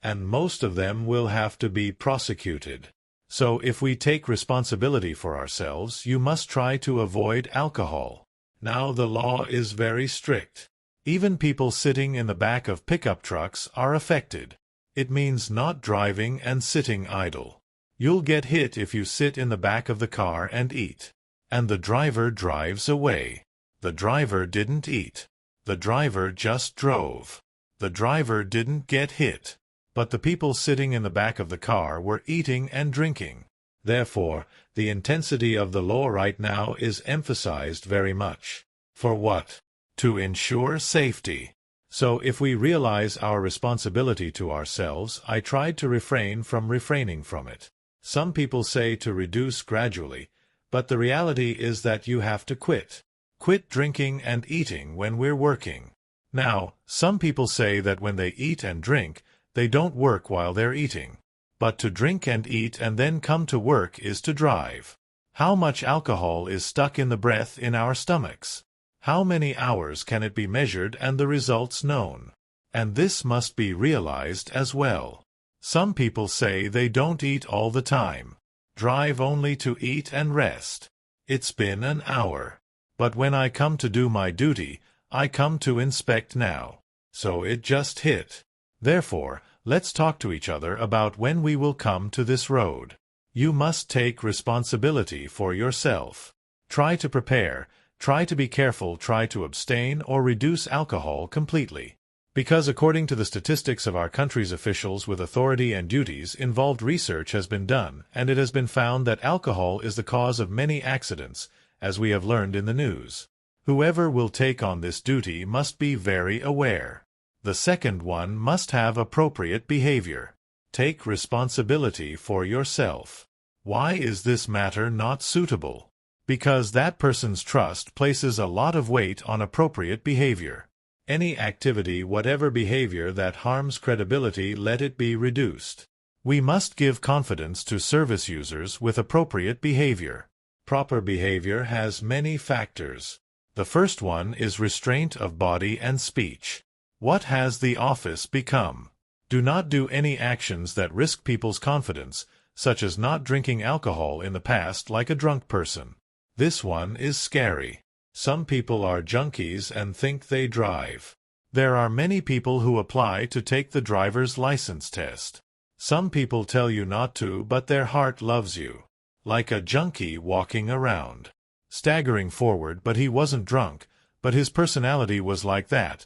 and most of them will have to be prosecuted. So if we take responsibility for ourselves, you must try to avoid alcohol. Now the law is very strict. Even people sitting in the back of pickup trucks are affected. It means not driving and sitting idle. You'll get hit if you sit in the back of the car and eat. And the driver drives away. The driver didn't eat. The driver just drove. The driver didn't get hit. But the people sitting in the back of the car were eating and drinking. Therefore, the intensity of the law right now is emphasized very much. For what? To ensure safety. So if we realize our responsibility to ourselves, I tried to refrain from refraining from it. Some people say to reduce gradually, but the reality is that you have to quit. Quit drinking and eating when we're working. Now, some people say that when they eat and drink, they don't work while they're eating. But to drink and eat and then come to work is to drive. How much alcohol is stuck in the breath in our stomachs? How many hours can it be measured and the results known? And this must be realized as well. Some people say they don't eat all the time. Drive only to eat and rest. It's been an hour. But when I come to do my duty, I come to inspect now. So it just hit. Therefore, let's talk to each other about when we will come to this road. You must take responsibility for yourself. Try to prepare, try to be careful, try to abstain or reduce alcohol completely. Because according to the statistics of our country's officials with authority and duties involved, research has been done, and it has been found that alcohol is the cause of many accidents, as we have learned in the news. Whoever will take on this duty must be very aware. The second one must have appropriate behavior. Take responsibility for yourself. Why is this matter not suitable? Because that person's trust places a lot of weight on appropriate behavior. Any activity, whatever behavior that harms credibility, let it be reduced. We must give confidence to service users with appropriate behavior. Proper behavior has many factors. The first one is restraint of body and speech. What has the office become? Do not do any actions that risk people's confidence, such as not drinking alcohol in the past like a drunk person. This one is scary. Some people are junkies and think they drive. There are many people who apply to take the driver's license test. Some people tell you not to, but their heart loves you. Like a junkie walking around, staggering forward, but he wasn't drunk, but his personality was like that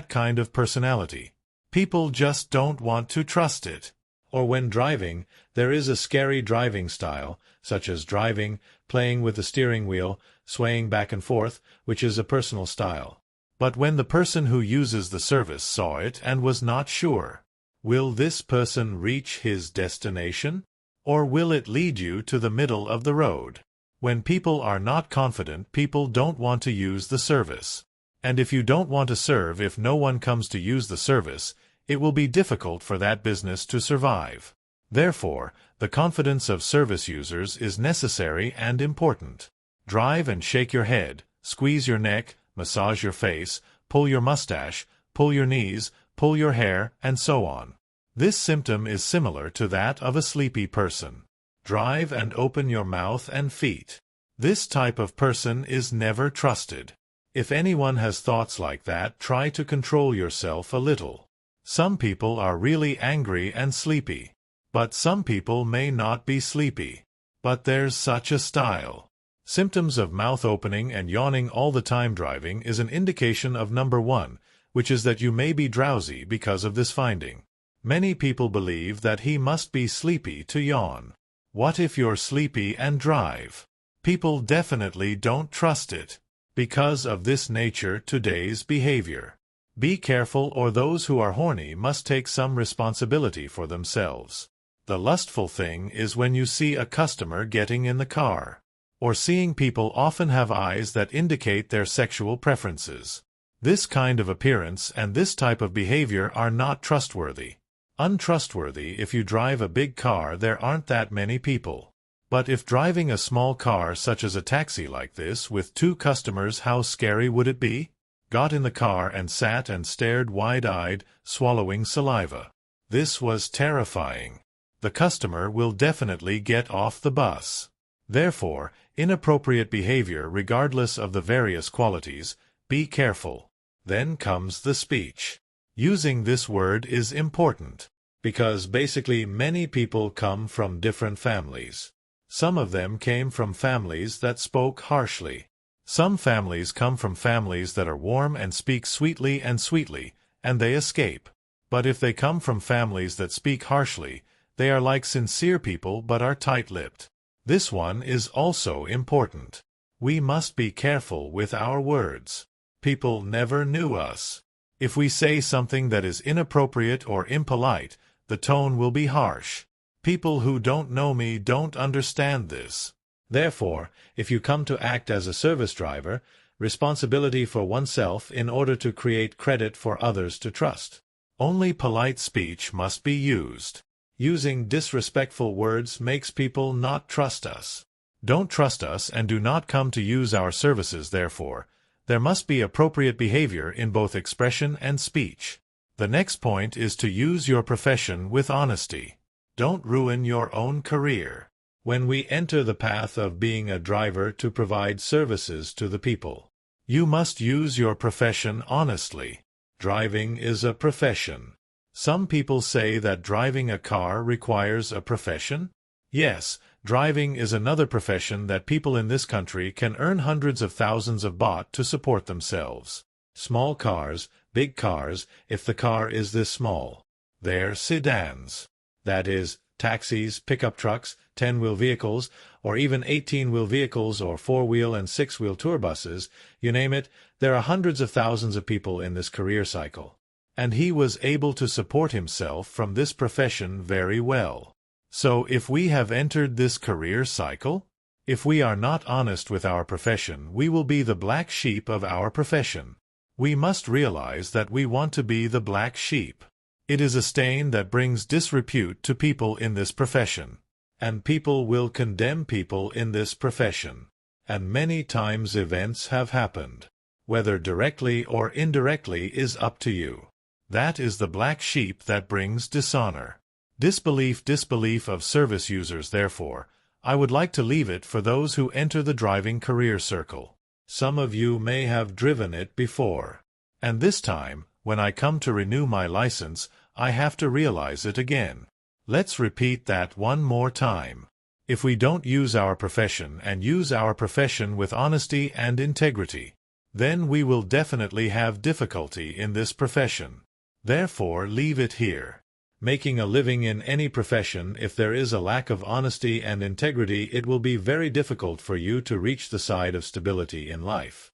kind of personality. People just don't want to trust it. Or when driving, there is a scary driving style, such as driving, playing with the steering wheel, swaying back and forth, which is a personal style. But when the person who uses the service saw it and was not sure, will this person reach his destination? Or will it lead you to the middle of the road? When people are not confident, people don't want to use the service. And if you don't want to serve, if no one comes to use the service, it will be difficult for that business to survive. Therefore, the confidence of service users is necessary and important. Drive and shake your head, squeeze your neck, massage your face, pull your mustache, pull your knees, pull your hair, and so on. This symptom is similar to that of a sleepy person. Drive and open your mouth and feet. This type of person is never trusted. If anyone has thoughts like that, try to control yourself a little. Some people are really angry and sleepy. But some people may not be sleepy. But there's such a style. Symptoms of mouth opening and yawning all the time driving is an indication of number 1, which is that you may be drowsy because of this finding. Many people believe that he must be sleepy to yawn. What if you're sleepy and drive? People definitely don't trust it. Because of this nature, today's behavior. Be careful, or those who are horny must take some responsibility for themselves. The lustful thing is when you see a customer getting in the car. Or seeing people often have eyes that indicate their sexual preferences. This kind of appearance and this type of behavior are not trustworthy. Untrustworthy. If you drive a big car, there aren't that many people. But if driving a small car such as a taxi like this with 2 customers, how scary would it be? Got in the car and sat and stared wide-eyed, swallowing saliva. This was terrifying. The customer will definitely get off the bus. Therefore, inappropriate behavior regardless of the various qualities, be careful. Then comes the speech. Using this word is important, because basically many people come from different families. Some of them came from families that spoke harshly. Some families come from families that are warm and speak sweetly, and they escape. But if they come from families that speak harshly, they are like sincere people but are tight-lipped. This one is also important. We must be careful with our words. People never knew us. If we say something that is inappropriate or impolite, the tone will be harsh. People who don't know me don't understand this. Therefore, if you come to act as a service driver, responsibility for oneself in order to create credit for others to trust. Only polite speech must be used. Using disrespectful words makes people not trust us. Don't trust us and do not come to use our services. Therefore, there must be appropriate behavior in both expression and speech. The next point is to use your profession with honesty. Don't ruin your own career. When we enter the path of being a driver to provide services to the people, you must use your profession honestly. Driving is a profession. Some people say that driving a car requires a profession. Yes, driving is another profession that people in this country can earn hundreds of thousands of baht to support themselves. Small cars, big cars, if the car is this small. They're sedans. That is, taxis, pickup trucks, 10-wheel vehicles, or even 18-wheel vehicles or 4-wheel and 6-wheel tour buses, you name it, there are hundreds of thousands of people in this career cycle. And he was able to support himself from this profession very well. So if we have entered this career cycle, if we are not honest with our profession, we will be the black sheep of our profession. We must realize that we want to be the black sheep. It is a stain that brings disrepute to people in this profession. And people will condemn people in this profession. And many times events have happened. Whether directly or indirectly is up to you. That is the black sheep that brings dishonor. Disbelief of service users. Therefore, I would like to leave it for those who enter the driving career circle. Some of you may have driven it before. And this time, when I come to renew my license, I have to realize it again. Let's repeat that one more time. If we don't use our profession and use our profession with honesty and integrity, then we will definitely have difficulty in this profession. Therefore, leave it here. Making a living in any profession, if there is a lack of honesty and integrity, it will be very difficult for you to reach the side of stability in life.